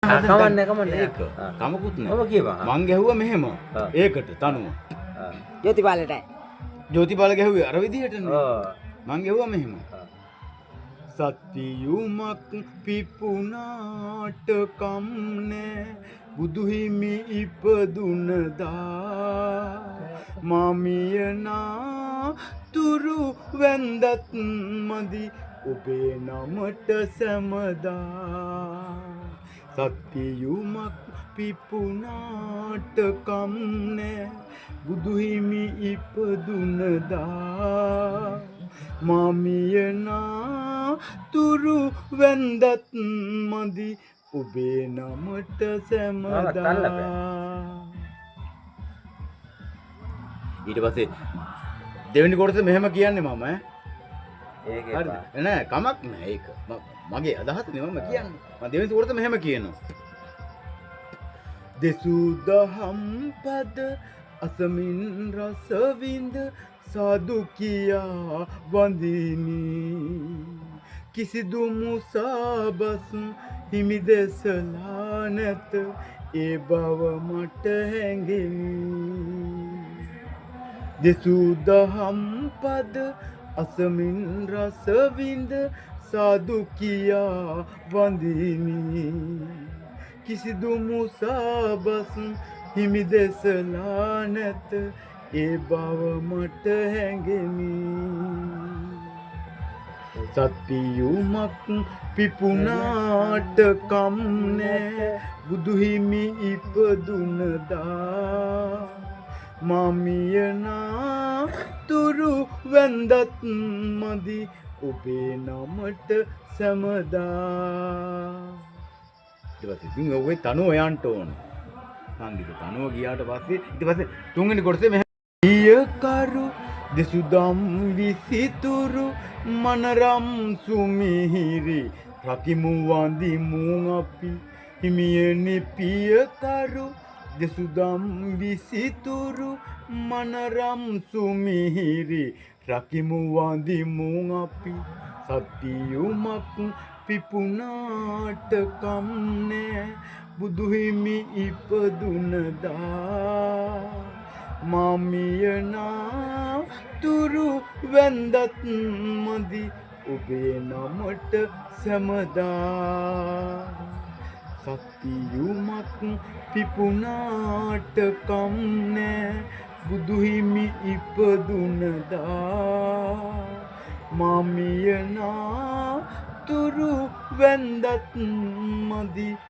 කමන්නේ ඒක කමකුත් නෑ. ඔබ කියපන්. මං ගැහුවා මෙහෙම. ඒකට තනුව. ජෝතිපාලටයි. ජෝතිපාල ගැහුවේ අර විදිහටනේ. ඔව්. මං ගැහුවා මෙහෙම. සත්‍යයුමක් පිපුණාට කම්නෑ බුදුහිමි ඉපදුනදා මාමියනා තුරු වැන්දත් මදි ඔබේ නමට සැමදා සත්‍යයුමක් පිපුණාට කම්නෑ බුදුහිමි ඉපදුනදා මාමියනා තුරු වැන්දත් මදි ඔබේ නමට සැමදා ඊට පස්සේ දෙවෙනි කොටස මෙහෙම කියන්නේ මම ඒක හරිද නෑ කමක් නෑ ඒක මගේ අදහස නේ මම කියන්නේ මම දෙවෙනි කොටස මෙහෙම කියනවා දෙසූ දහම් පද අසමින් රස විඳ සාදු කියා වඳිනි කිසිදු මුසාබස් හිමි දෙසලා නැත ඒ බව මට හැඟෙනි දෙසූ දහම් පද අසමින් රස විඳ සාදු කියා වඳිනි කිසිදු මුසාබස් හිමි දෙසලා නැත ඒ බව මට හැඟෙමි සත්‍යයුමක් පිපුණාට කම්නෑ බුදුහිමි ඉපදුනදා මාමියනා තුරු වැන්දත් මදි ඔබේ නමට සැමදා ඊට පස්සේ ඉතින් ඔය තනුව යන්න ඕන සංගීත තනුව ගියාට පස්සේ ඊට පස්සේ තුන්වෙනි කොටසේ මෙහෙම ඊයකරු දෙසුදම් විසිතුරු මනරම් සුමිහිරි රකිමු වඳිමු අපි හිමියනි පියකරු දෙසුදම් විසිතුරු මනරම් සුමිහිරි රකිමු වඳිමු අපි සත්‍යයුමක් පිපුණාට කම්නෑ බුදුහිමි ඉපදුනදා මාමියනා තුරු වැන්දත් මදි ඔබේ නමට සැමදා සත්‍යයුමක් පිපුණාට කම්නෑ බුදුහිමි ඉපදුනදා මාමියනා තුරු වැන්දත් මදි